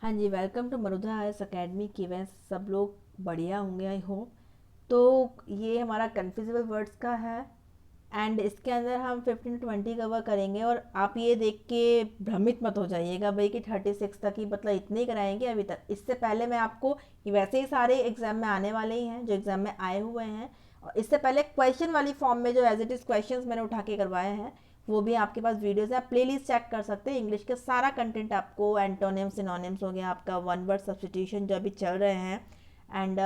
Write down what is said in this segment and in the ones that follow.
हाँ जी, welcome to मरुधा IAS academy की वैसे सब लोग बढ़िया होंगे आई होप। तो ये हमारा कन्फ्यूजिबल वर्ड्स का है एंड इसके अंदर हम 15 to 20 कवर करेंगे। और आप ये देख के भ्रमित मत हो जाइएगा भाई कि 36 तक ही मतलब इतने ही कराएंगे अभी तक। इससे पहले मैं आपको वैसे ही सारे एग्जाम में आने वाले ही हैं जो एग्जाम में आए हुए हैं, और इससे पहले क्वेश्चन वाली फॉर्म में जो एज इट इज़ क्वेश्चन मैंने उठा के करवाए हैं वो भी आपके पास वीडियोस है, आप प्लेलिस्ट चेक कर सकते हैं। इंग्लिश के सारा कंटेंट आपको, एंटोनिम्स सिनोनिम्स हो गया, आपका वन वर्ड सब्सटीट्यूशन जो अभी चल रहे हैं, एंड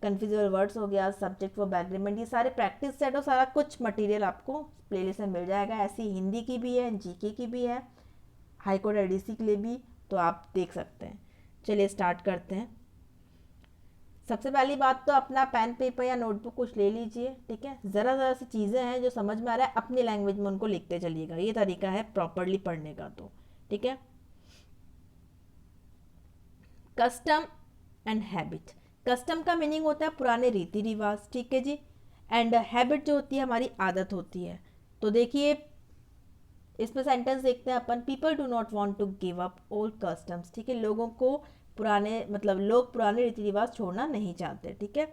कन्फ्यूजिबल वर्ड्स हो गया, सब्जेक्ट वर्ब एग्रीमेंट, ये सारे प्रैक्टिस सेट और सारा कुछ मटेरियल आपको प्लेलिस्ट में मिल जाएगा। ऐसी हिंदी की भी है, जीके की भी है, हाई कोर्ट एडीसी के लिए भी, तो आप देख सकते हैं। चलिए स्टार्ट करते हैं। सबसे पहली बात तो अपना पेन पेपर या नोटबुक कुछ ले लीजिए, ठीक है। ज़रा ज़रा सी चीज़ें हैं जो समझ में आ रहा है अपनी लैंग्वेज में उनको लिखते चलिएगा, ये तरीका है प्रॉपरली पढ़ने का। तो ठीक है। Custom and habit. कस्टम का मीनिंग होता है पुराने रीति रिवाज, ठीक है जी। एंड हैबिट जो होती है हमारी आदत होती है। तो देखिए इसमें सेंटेंस देखते हैं अपन, people do not want to give up old customs, ठीक है। लोगों को पुराने मतलब लोग पुराने रीति रिवाज छोड़ना नहीं चाहते, ठीक है।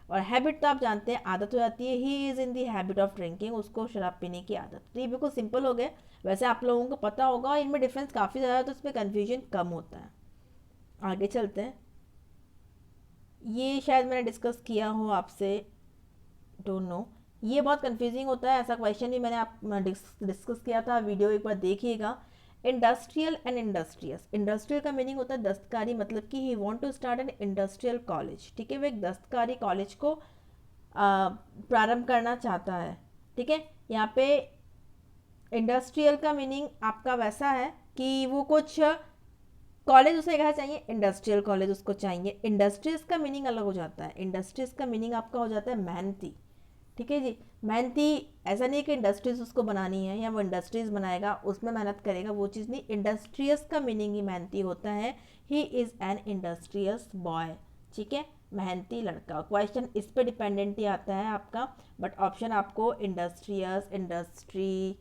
और हैबिट तो आप जानते हैं आदत हो जाती है, he is in the habit of drinking, उसको शराब पीने की आदत। तो ये बिल्कुल सिंपल हो गया, वैसे आप लोगों को पता होगा और इनमें डिफरेंस काफ़ी ज़्यादा है तो इसमें कन्फ्यूजन कम होता है। आगे चलते हैं। ये शायद मैंने डिस्कस किया हो आपसे, डोंट नो। ये बहुत कंफ्यूजिंग होता है, ऐसा क्वेश्चन भी मैंने आप डिस्कस किया था, वीडियो एक बार देखिएगा। Industrial and industrious. इंडस्ट्रियल का मीनिंग होता है दस्तकारी, मतलब कि he want to start an industrial college, ठीक है। वो एक दस्तकारी कॉलेज को प्रारंभ करना चाहता है, ठीक है। यहाँ पे इंडस्ट्रियल का मीनिंग आपका वैसा है कि वो कुछ कॉलेज उसे क्या चाहिए, इंडस्ट्रियल कॉलेज उसको चाहिए। इंडस्ट्रीज का मीनिंग अलग हो जाता है, इंडस्ट्रीज का मीनिंग आपका हो जाता है मेहनती, ठीक है जी। मेहनती ऐसा नहीं है कि इंडस्ट्रीज उसको बनानी है या वो इंडस्ट्रीज बनाएगा उसमें मेहनत करेगा, वो चीज़ नहीं। इंडस्ट्रियस का मीनिंग ही मेहनती होता है, ही इज़ एन इंडस्ट्रियस बॉय, ठीक है, मेहनती लड़का। क्वेश्चन इस पे डिपेंडेंट ही आता है आपका, बट ऑप्शन आपको इंडस्ट्रियस, इंडस्ट्री,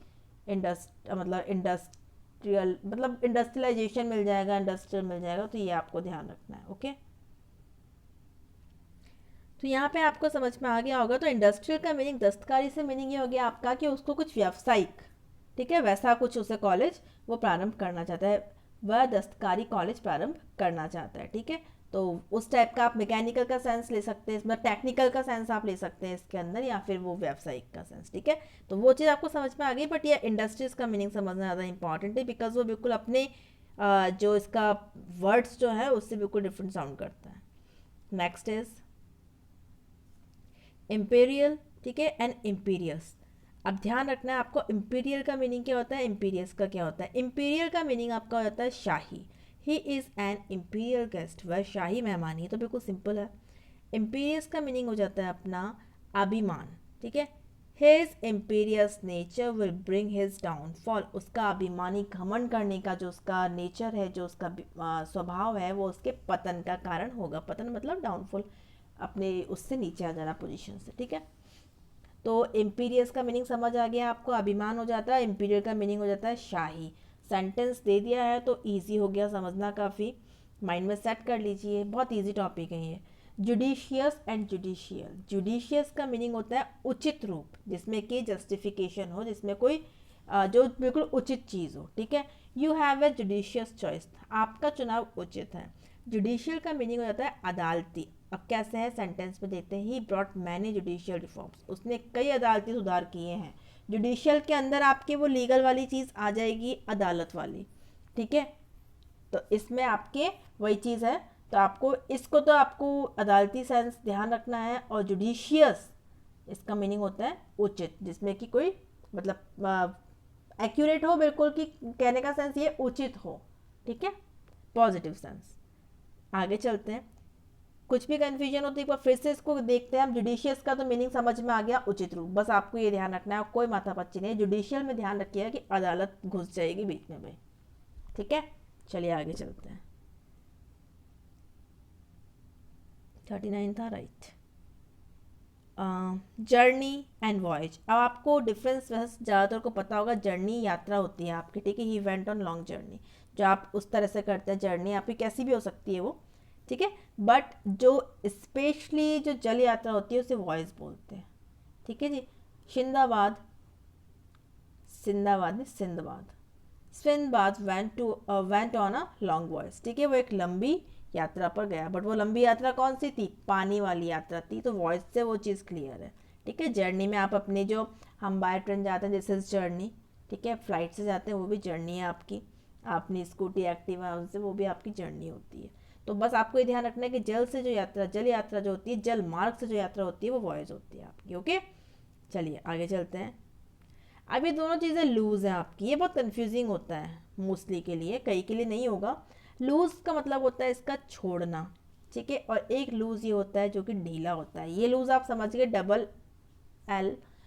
मतलब इंडस्ट्रियल मतलब इंडस्ट्रियलाइजेशन मिल जाएगा, इंडस्ट्रियल मिल जाएगा, तो ये आपको ध्यान रखना है, ओके। तो यहाँ पे आपको समझ में आ गया होगा। तो इंडस्ट्रियल का मीनिंग, दस्तकारी से मीनिंग ये हो गया आपका कि उसको कुछ व्यावसायिक, ठीक है, वैसा कुछ उसे कॉलेज वो प्रारंभ करना चाहता है, वह दस्तकारी कॉलेज प्रारंभ करना चाहता है, ठीक है। तो उस टाइप का आप मैकेनिकल का सेंस ले सकते हैं इसमें, टेक्निकल का सेंस आप ले सकते हैं इसके अंदर, या फिर वो व्यावसायिक का सेंस, ठीक है। तो वो चीज़ आपको समझ में आ गई, बट ये इंडस्ट्रीज का मीनिंग समझना ज़्यादा इंपॉर्टेंट है, बिकॉज वो बिल्कुल अपने जो इसका वर्ड्स जो है उससे बिल्कुल डिफरेंट साउंड करता है। नेक्स्ट इज इम्पेरियल, ठीक है, एंड इम्पीरियस। अब ध्यान रखना है आपको, इम्पीरियल का मीनिंग क्या होता है, इम्पीरियस का क्या होता है। इम्पीरियल का मीनिंग आपका हो जाता है शाही, he is an imperial guest, वह शाही मेहमान ही, तो बिल्कुल सिंपल है। इम्पीरियस का मीनिंग हो जाता है अपना अभिमान, ठीक है। His imperious nature will bring his downfall, उसका अभिमानी घमंड करने का जो उसका नेचर है, जो उसका स्वभाव है, वो उसके पतन का कारण होगा। पतन मतलब डाउनफॉल, अपने उससे नीचे आ जाना पोजीशन से, ठीक है। तो इम्पीरियस का मीनिंग समझ आ गया आपको, अभिमान हो जाता है, इम्पीरियल का मीनिंग हो जाता है शाही। सेंटेंस दे दिया है तो इजी हो गया समझना, काफ़ी माइंड में सेट कर लीजिए, बहुत इजी टॉपिक है ये। Judicious and judicial. जुडिशियस का मीनिंग होता है उचित रूप, जिसमें कि जस्टिफिकेशन हो, जिसमें कोई जो बिल्कुल उचित चीज़ हो, ठीक है। You have a judicious choice, आपका चुनाव उचित है। जुडिशियल का मीनिंग हो जाता है अदालती। अब कैसे है, सेंटेंस में देते हैं, he brought many judicial reforms, उसने कई अदालती सुधार किए हैं। जुडिशियल के अंदर आपकी वो लीगल वाली चीज़ आ जाएगी, अदालत वाली, ठीक है। तो इसमें आपके वही चीज़ है, तो आपको इसको तो आपको अदालती सेंस ध्यान रखना है। और जुडिशियस इसका मीनिंग होता है उचित, जिसमें कि कोई मतलब एक्यूरेट हो बिल्कुल, कि कहने का सेंस ये उचित हो, ठीक है, पॉजिटिव सेंस। आगे चलते हैं। कुछ भी कन्फ्यूजन होती है एक बार फिर से इसको देखते हैं हम। जुडिशियस का तो मीनिंग समझ में आ गया, उचित रूप, बस आपको ये ध्यान रखना है, कोई माथापच्ची नहीं। जुडिशियल में ध्यान रखिएगा कि अदालत घुस जाएगी बीच में भाई, ठीक है। चलिए आगे चलते हैं। 39 था, राइट। Journey and voyage. अब आपको डिफरेंस वैसे ज़्यादातर को पता होगा, जर्नी यात्रा होती है आपकी, ठीक है, he went on long journey. जो आप उस तरह से करते हैं, जर्नी आपकी कैसी भी हो सकती है वो, ठीक है। बट जो स्पेशली जो जल यात्रा होती है उसे वॉयस बोलते हैं, ठीक है जी। सिंदाबाद, सिंदाबाद नहीं Sinbad, Sinbad went on a long voice, ठीक है। वो एक लंबी यात्रा पर गया, बट वो लंबी यात्रा कौन सी थी? पानी वाली यात्रा थी, तो वॉइस से वो चीज़ क्लियर है, ठीक है। जर्नी में आप अपनी जो हम बाय ट्रेन जाते हैं दिस इज जर्नी, ठीक है। फ्लाइट से जाते हैं वो भी जर्नी है आपकी, अपनी स्कूटी एक्टिवा उनसे वो भी आपकी जर्नी होती है। तो बस आपको ये ध्यान रखना है कि जल से जो यात्रा, जल यात्रा जो होती है, जल मार्ग से जो यात्रा होती है वो वॉइस होती है आपकी, ओके। चलिए आगे चलते हैं। अब ये दोनों चीज़ें लूज़ हैं आपकी, ये बहुत कंफ्यूजिंग होता है मोस्टली के लिए, कई के लिए नहीं होगा। लूज़ का मतलब होता है इसका छोड़ना, ठीक है। और एक लूज़ ये होता है जो कि ढीला होता है, ये लूज़ आप समझ गए,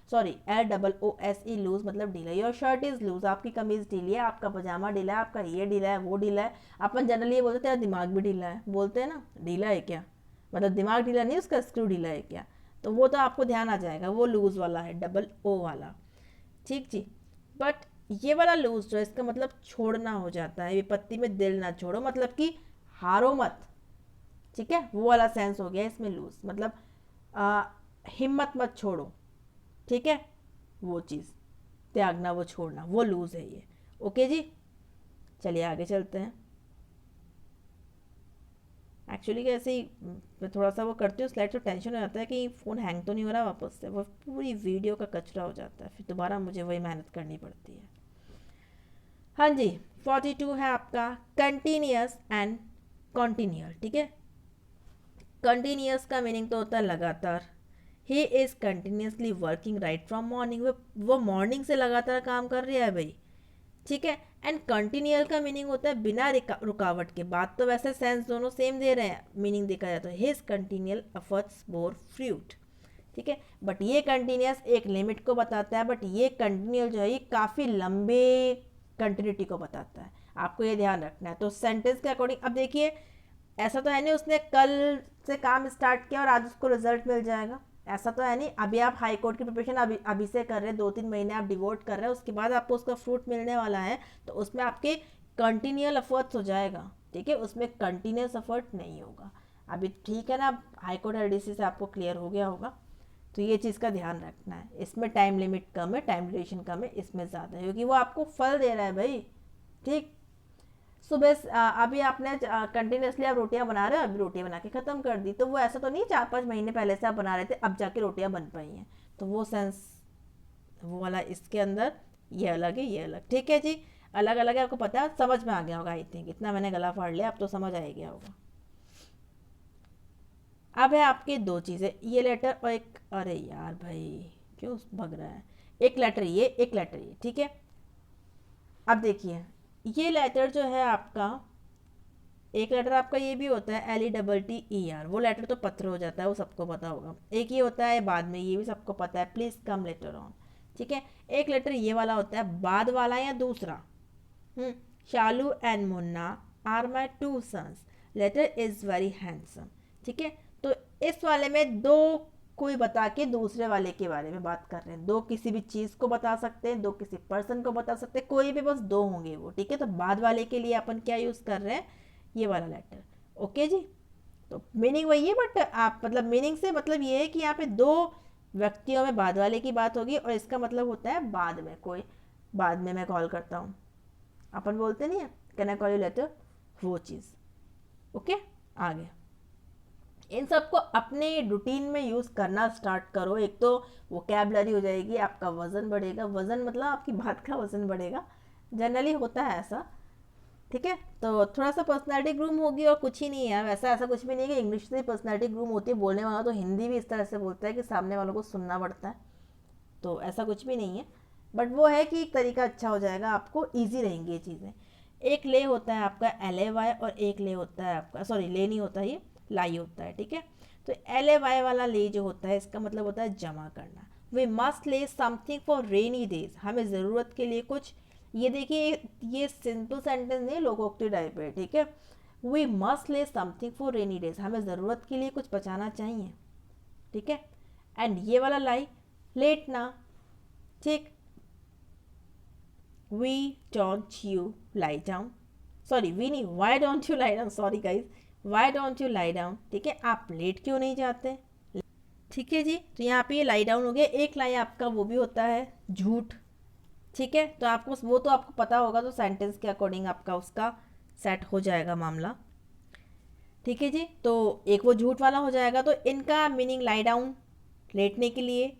LOOSE लूज़ मतलब ढीला। योर शर्ट इज़ लूज़, आपकी कमीज़ ढीली है, आपका पजामा ढीला है, आपका ये ढीला है, वो ढीला है। अपन जनरली ये बोलते हैं तेरा दिमाग भी ढीला है, बोलते हैं ना, ढीला है क्या, मतलब दिमाग ढीला नहीं, उसका स्क्रू ढीला है क्या, तो वो तो आपको ध्यान आ जाएगा, वो लूज़ वाला है, O वाला, ठीक जी। बट ये वाला लूज जो है इसका मतलब छोड़ना हो जाता है, विपत्ति में दिल ना छोड़ो, मतलब कि हारो मत, ठीक है। वो वाला सेंस हो गया इसमें लूज, मतलब हिम्मत मत छोड़ो, ठीक है। वो चीज़ त्यागना, वो छोड़ना, वो लूज है ये, ओके जी। चलिए आगे चलते हैं। एक्चुअली कैसे ही मैं थोड़ा सा वो करती हूँ स्लाइड, तो टेंशन हो जाता है कि फ़ोन हैंग तो नहीं हो रहा वापस से, वो पूरी वीडियो का कचरा हो जाता है, फिर दोबारा मुझे वही मेहनत करनी पड़ती है। हाँ जी, 42 है आपका कंटिन्यूस एंड कॉन्टीन्यूअल, ठीक है। कंटिन्यूस का मीनिंग तो होता है लगातार, he is continuously working right from morning, वो मॉर्निंग से लगातार काम कर रहा है भाई, ठीक है। एंड कंटिन्यूअल का मीनिंग होता है बिना रुकावट के, बात तो वैसे सेंस दोनों सेम दे रहे हैं, मीनिंग देखा जाए तो his continual efforts bore fruit, ठीक है। बट ये कंटिन्यूस एक लिमिट को बताता है, बट ये कंटिन्यूअल जो है ये काफ़ी लंबे कंटिन्यूटी को बताता है, आपको ये ध्यान रखना है। तो सेंटेंस के अकॉर्डिंग अब देखिए, ऐसा तो है नहीं उसने कल से काम स्टार्ट किया और आज उसको रिजल्ट मिल जाएगा, ऐसा तो है नहीं। अभी आप हाई कोर्ट की प्रिपरेशन अभी से कर रहे हैं, 2-3 महीने आप डिवोट कर रहे हैं, उसके बाद आपको उसका फ्रूट मिलने वाला है, तो उसमें आपके कंटिन्यूअल एफर्ट्स हो जाएगा, ठीक है। उसमें कंटिन्यूस एफर्ट नहीं होगा अभी, ठीक है ना। हाई कोर्ट LDC से आपको क्लियर हो गया होगा, तो ये चीज़ का ध्यान रखना है। इसमें टाइम लिमिट कम है, टाइम ड्यूरेशन कम है, इसमें ज़्यादा है, क्योंकि वो आपको फल दे रहा है भाई, ठीक। सुबह अभी आपने कंटिन्यूसली आप रोटियां बना रहे हो, अभी रोटियां बना के ख़त्म कर दी, तो वो ऐसा तो नहीं 4-5 महीने पहले से आप बना रहे थे अब जाके रोटियां बन पाई हैं, तो वो सेंस वो वाला इसके अंदर, ये अलग है ये अलग, ठीक है जी। अलग अलग है, आपको पता है, समझ में आ गया होगा आई थिंक, इतना मैंने गला फाड़ लिया, अब तो समझ आ गया होगा। अब है आपके दो चीज़ें, ये लेटर और एक, अरे यार भाई क्यों भग रहा है, एक लेटर ये, एक लेटर ये, ठीक है। अब देखिए, ये लेटर जो है आपका, एक लेटर आपका ये भी होता है LETTER, वो लेटर तो पत्र हो जाता है, वो सबको पता होगा। एक ये होता है बाद में, ये भी सबको पता है, प्लीज़ कम लेटर ऑन, ठीक है। एक लेटर ये वाला होता है बाद वाला या दूसरा, Shalu and Munna are my 2 sons, latter is very handsome, ठीक है। तो इस वाले में दो कोई बता के दूसरे वाले के बारे में बात कर रहे हैं, दो किसी भी चीज़ को बता सकते हैं, दो किसी पर्सन को बता सकते हैं, कोई भी, बस दो होंगे वो, ठीक है। तो बाद वाले के लिए अपन क्या यूज़ कर रहे हैं, ये वाला लेटर, ओके जी। तो मीनिंग वही है, बट आप मतलब मीनिंग से मतलब ये है कि यहाँ पे दो व्यक्तियों में बाद वाले की बात होगी, और इसका मतलब होता है बाद में कोई, बाद में मैं कॉल करता हूँ, अपन बोलते नहीं है can I call you later, वो चीज़, ओके। आगे इन सबको अपने रूटीन में यूज़ करना स्टार्ट करो, एक तो वोकैबलरी हो जाएगी, आपका वज़न बढ़ेगा, वज़न मतलब आपकी बात का वज़न बढ़ेगा, जनरली होता है ऐसा, ठीक है। तो थोड़ा सा पर्सनालिटी ग्रूम होगी और कुछ ही नहीं है, वैसा ऐसा कुछ भी नहीं है कि इंग्लिश से पर्सनालिटी ग्रूम होती है, बोलने वाला तो हिंदी भी इस तरह से बोलता है कि सामने वालों को सुनना पड़ता है, तो ऐसा कुछ भी नहीं है। बट वो है कि एक तरीका अच्छा हो जाएगा, आपको ईजी रहेंगी ये चीज़ें। एक ले होता है आपका LAY और एक ले होता है आपका, सॉरी ले नहीं होता, ये लाई होता है, ठीक है। तो LAY वाला ले जो होता है इसका मतलब होता है जमा करना, वी मस्ट ले समथिंग फॉर रेनी डेज, हमें ज़रूरत के लिए कुछ, ये देखिए ये सिंपल सेंटेंस नहीं, लोकोक्ति टाइप है, ठीक है। वी मस्ट ले समथिंग फॉर रेनी डेज, हमें ज़रूरत के लिए कुछ बचाना चाहिए, ठीक है। एंड ये वाला लाई लेटना, ठीक, we don't you lie down, sorry we नहीं, why don't you lie down, sorry guys, why don't you lie down, ठीक है, आप लेट क्यों नहीं जाते, ठीक है जी। तो यहाँ पे ये लाई डाउन हो गया। एक लाई आपका वो भी होता है झूठ, ठीक है, तो आपको वो तो आपको पता होगा, तो सेंटेंस के अकॉर्डिंग आपका उसका सेट हो जाएगा मामला, ठीक है जी। तो एक वो झूठ वाला हो जाएगा, तो इनका मीनिंग लाई डाउन लेटने के लिए,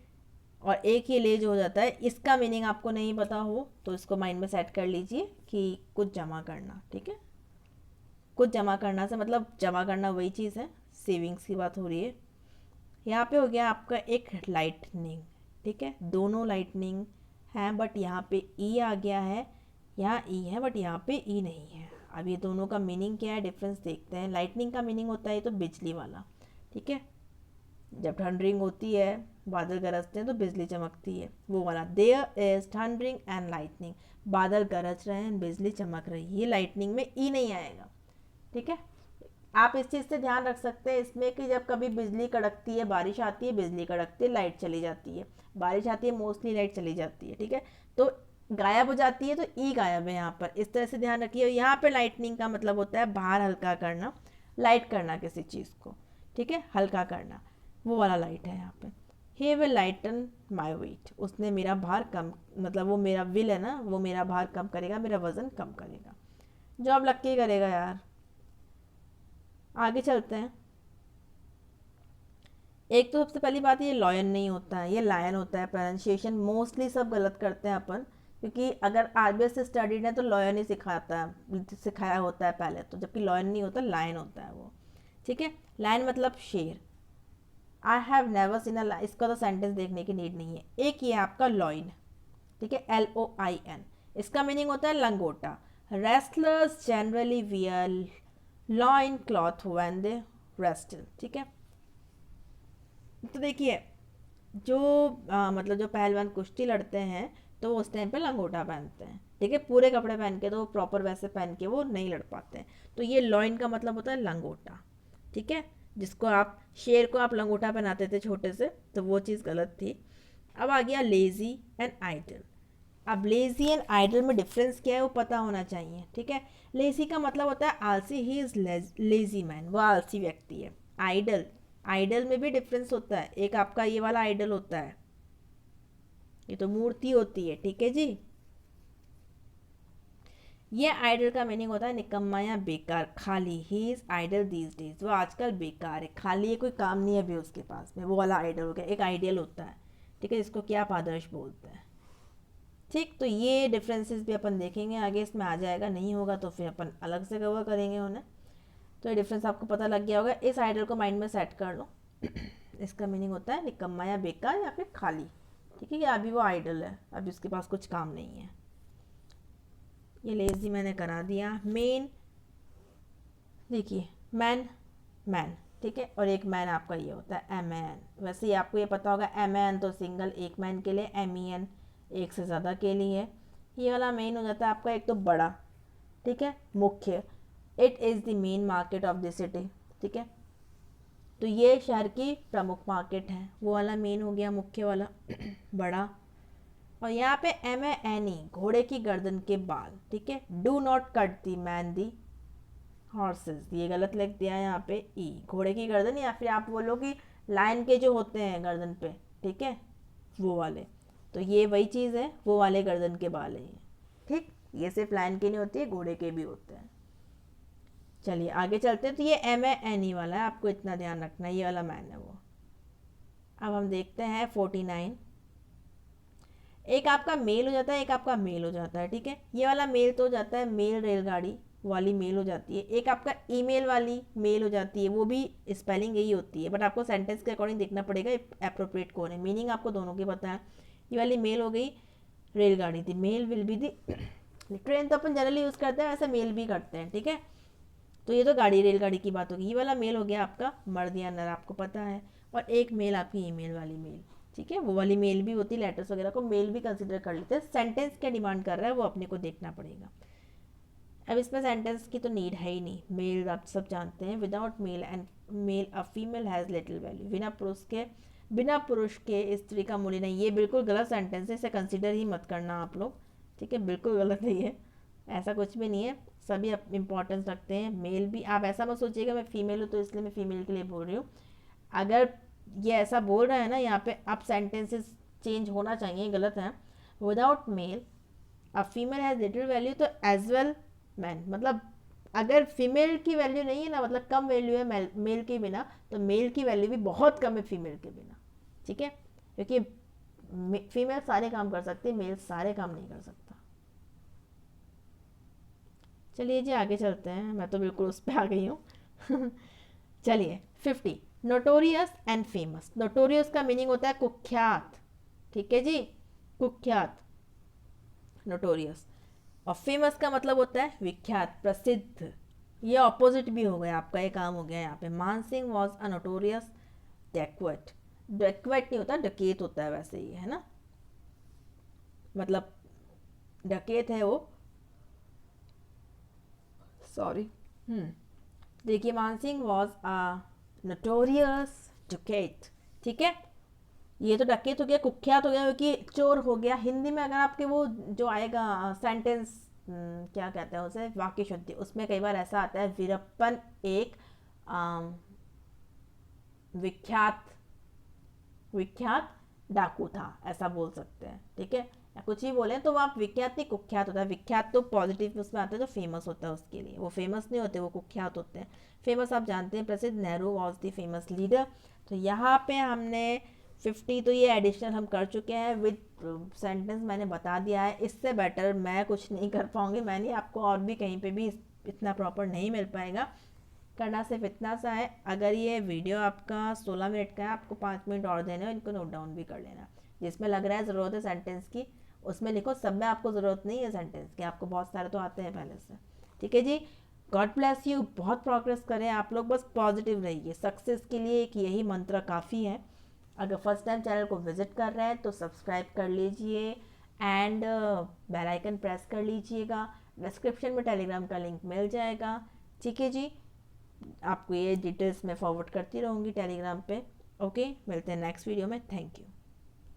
और एक ही ले जो हो जाता है, इसका मीनिंग आपको नहीं पता हो तो इसको माइंड में सेट कर लीजिए कि कुछ जमा करना, ठीक है। कुछ जमा करना से मतलब जमा करना वही चीज़ है, सेविंग्स की बात हो रही है। यहाँ पे हो गया आपका एक लाइटनिंग, ठीक है, दोनों लाइटनिंग हैं बट यहाँ पे ई आ गया है, यहाँ ई है बट यहाँ पे ई नहीं है। अब ये दोनों का मीनिंग क्या है, डिफरेंस देखते हैं। लाइटनिंग का मीनिंग होता है तो बिजली वाला, ठीक है, जब थंडरिंग होती है, बादल गरजते हैं तो बिजली चमकती है, वो वाला। There is thundering and lightning, बादल गरज रहे हैं, बिजली चमक रही है, ये लाइटनिंग में ई नहीं आएगा, ठीक है। आप इस चीज़ से ध्यान रख सकते हैं इसमें कि जब कभी बिजली कड़कती है, बारिश आती है, बिजली कड़कती है, लाइट चली जाती है, बारिश आती है मोस्टली लाइट चली जाती है, ठीक है, तो गायब हो जाती है, तो ई गायब है यहाँ पर, इस तरह से ध्यान रखिए। यहाँ पे लाइटनिंग का मतलब होता है बाहर हल्का करना, लाइट करना किसी चीज़ को, ठीक है, हल्का करना, वो वाला लाइट है यहाँ पे। He will lighten my weight, उसने मेरा भार कम, मतलब वो मेरा विल है ना, वो मेरा भार कम करेगा, मेरा वजन कम करेगा, जॉब लग के ही करेगा यार। आगे चलते हैं। एक तो सबसे पहली बात, ये लॉयन नहीं होता है, ये लायन होता है। प्रोनाउंसिएशन मोस्टली सब गलत करते हैं अपन, क्योंकि अगर आरबीएस से स्टडीड है तो लॉयन ही सिखाता है, सिखाया होता है पहले तो, जबकि लॉयन नहीं होता, लायन होता है वो, ठीक है। लायन मतलब शेर। I have never seen a, इसका तो सेंटेंस देखने की नीड नहीं है। एक ये आपका लॉइन, ठीक है, LOIN, इसका मीनिंग होता है लंगोटा। Wrestlers generally wear loin cloth when they wrestle, ठीक है। तो देखिए, जो मतलब जो पहलवान कुश्ती लड़ते हैं तो वो उस टाइम पे लंगोटा पहनते हैं, ठीक है, पूरे कपड़े पहन के तो प्रॉपर वैसे पहन के वो नहीं लड़ पाते हैं। तो ये लॉइन का मतलब होता है लंगोटा, ठीक है, जिसको आप शेर को आप लंगोटा पहनाते थे छोटे से, तो वो चीज़ गलत थी। अब आ गया लेजी एंड आइडल। अब लेजी एंड आइडल में डिफरेंस क्या है वो पता होना चाहिए, ठीक है। लेजी का मतलब होता है आलसी, ही इज़ लेजी मैन, वो आलसी व्यक्ति है। आइडल, आइडल में भी डिफरेंस होता है, एक आपका ये वाला आइडल होता है, ये तो मूर्ति होती है, ठीक है जी। ये आइडल का मीनिंग होता है निकम्मा या बेकार, खाली। He is idle these days, वो आजकल बेकार है, खाली है, कोई काम नहीं है अभी उसके पास में, वो वाला आइडल हो गया। एक आइडियल होता है, ठीक है, जिसको क्या आप आदर्श बोलते हैं, ठीक। तो ये डिफरेंसेस भी अपन देखेंगे आगे, इसमें आ जाएगा, नहीं होगा तो फिर अपन अलग से कवर करेंगे उन्हें। तो ये डिफरेंस आपको पता लग गया होगा। इस आइडल को माइंड में सेट कर लो। इसका मीनिंग होता है निकम्मा या बेकार या फिर खाली, ठीक है, या अभी वो आइडल है, अभी उसके पास कुछ काम नहीं है। ये लेजी मैंने करा दिया। मेन, देखिए मैन, मैन, ठीक है, और एक मैन आपका ये होता है MAN। वैसे ही आपको ये पता होगा, MAN तो सिंगल एक मैन के लिए, MEN एक से ज़्यादा के लिए। ये वाला मेन हो जाता है आपका एक तो बड़ा, ठीक है, मुख्य। It is the main market of the city, ठीक है, तो ये शहर की प्रमुख मार्केट है, वो वाला मेन हो गया, मुख्य वाला बड़ा। और यहाँ पे MANE, घोड़े की गर्दन के बाल, ठीक है। Do not cut the man the horses, ये गलत लिख दिया है यहाँ पे ई, घोड़े की गर्दन, या फिर आप बोलो कि लायन के जो होते हैं गर्दन पे, ठीक है, वो वाले। तो ये वही चीज़ है, वो वाले गर्दन के बाल है ये, ठीक। ये सिर्फ लायन के नहीं होती है, घोड़े के भी होते हैं। चलिए आगे चलते हैं। तो ये MANE वाला है, आपको इतना ध्यान रखना है, ये वाला मैन है वो। अब हम देखते हैं 49। एक आपका मेल हो जाता है, एक आपका मेल हो जाता है, ठीक है। ये वाला मेल तो हो जाता है मेल रेलगाड़ी वाली मेल हो जाती है। एक आपका ईमेल वाली मेल हो जाती है, वो भी स्पेलिंग यही होती है, बट आपको सेंटेंस के अकॉर्डिंग देखना पड़ेगा अप्रोप्रिएट कौन है। मीनिंग आपको दोनों की पता है। ये वाली मेल हो गई रेलगाड़ी थी, mail will be the train तो अपन जनरली यूज़ करते हैं, ऐसे मेल भी करते हैं, ठीक है। तो ये तो गाड़ी रेलगाड़ी की बात होगी। ये वाला मेल हो गया आपका मर्द या नर, आपको पता है। और एक मेल आपकी ईमेल वाली मेल, ठीक है, वो वाली मेल भी होती है, लेटर्स वगैरह को मेल भी कंसिडर कर लेते हैं। सेंटेंस क्या डिमांड कर रहा है वो अपने को देखना पड़ेगा। अब इसमें सेंटेंस की तो नीड है ही नहीं, मेल आप सब जानते हैं। Without male and male a female has little value, बिना पुरुष के स्त्री का मूल्य नहीं, ये बिल्कुल गलत सेंटेंस है, इसे कंसिडर ही मत करना आप लोग, ठीक है, बिल्कुल गलत है ये, ऐसा कुछ भी नहीं है। सभी इम्पोर्टेंस रखते हैं। मेल भी, आप ऐसा मत सोचिएगा मैं फीमेल हूँ तो इसलिए मैं फीमेल के लिए बोल रही हूँ। अगर ये ऐसा बोल रहा है ना यहाँ पे, आप सेंटेंसेस चेंज होना चाहिए, गलत है। Without male a female has little value, तो एज वेल मैन, मतलब अगर फीमेल की वैल्यू नहीं है ना, मतलब कम वैल्यू है मेल के बिना, तो मेल की वैल्यू भी बहुत कम है फीमेल के बिना, ठीक है। क्योंकि फीमेल सारे काम कर सकती है, मेल सारे काम नहीं कर सकता। चलिए जी आगे चलते हैं, मैं तो बिल्कुल उस पर आ गई हूँ। चलिए 50, नोटोरियस एंड फेमस। नोटोरियस का मीनिंग होता है कुख्यात, ठीक है जी, कुख्यात, नोटोरियस। और फेमस का मतलब होता है विख्यात, प्रसिद्ध। ये ऑपोजिट भी हो गया आपका, ये काम हो गया यहाँ पे। मान सिंह वॉज अ नोटोरियस डेक्वेट। डेक्वेट नहीं होता, डकेत होता है वैसे ही, है ना, मतलब डकेत है वो, सॉरी। देखिए, Mansingh was a notorious Duckett, ठीक है। ये तो डकेत हो गया, कुख्यात हो गया, क्योंकि चोर हो गया। हिंदी में अगर आपके वो जो आएगा सेंटेंस, क्या कहते हैं उसे, वाक्य शुद्धि, उसमें कई बार ऐसा आता है, वीरप्पन एक विख्यात विख्यात डाकू था, ऐसा बोल सकते हैं, ठीक है। या कुछ ही बोले तो वो आप विख्यात नहीं, कुख्यात होता है। विख्यात तो पॉजिटिव उसमें आता है, जो फेमस होता है उसके लिए, वो फेमस नहीं होते, वो कुख्यात होते हैं। फेमस आप जानते हैं, प्रसिद्ध, Nehru was the famous leader. तो यहाँ पे हमने 50 तो ये एडिशनल हम कर चुके हैं, विद सेंटेंस मैंने बता दिया है। इससे बेटर मैं कुछ नहीं कर पाऊँगी, मैंने आपको और भी कहीं पे भी इतना प्रॉपर नहीं मिल पाएगा। करना सिर्फ इतना सा है, अगर ये वीडियो आपका 16 मिनट का है, आपको 5 मिनट और देने हैं, इनको नोट डाउन भी कर लेना। जिसमें लग रहा है ज़रूरत है सेंटेंस की, उसमें लिखो। सब में आपको ज़रूरत नहीं है सेंटेंस की, आपको बहुत सारे तो आते हैं पहले से, ठीक है जी। गॉड ब्लेस यू, बहुत प्रोग्रेस करें आप लोग, बस पॉजिटिव रहिए। सक्सेस के लिए एक यही मंत्र काफ़ी है। अगर फर्स्ट टाइम चैनल को विजिट कर रहे हैं तो सब्सक्राइब कर लीजिए एंड बेल आइकन प्रेस कर लीजिएगा। डिस्क्रिप्शन में टेलीग्राम का लिंक मिल जाएगा, ठीक है जी। आपको ये डिटेल्स मैं फॉरवर्ड करती रहूँगी टेलीग्राम पे। ओके, मिलते हैं नेक्स्ट वीडियो में। Thank you.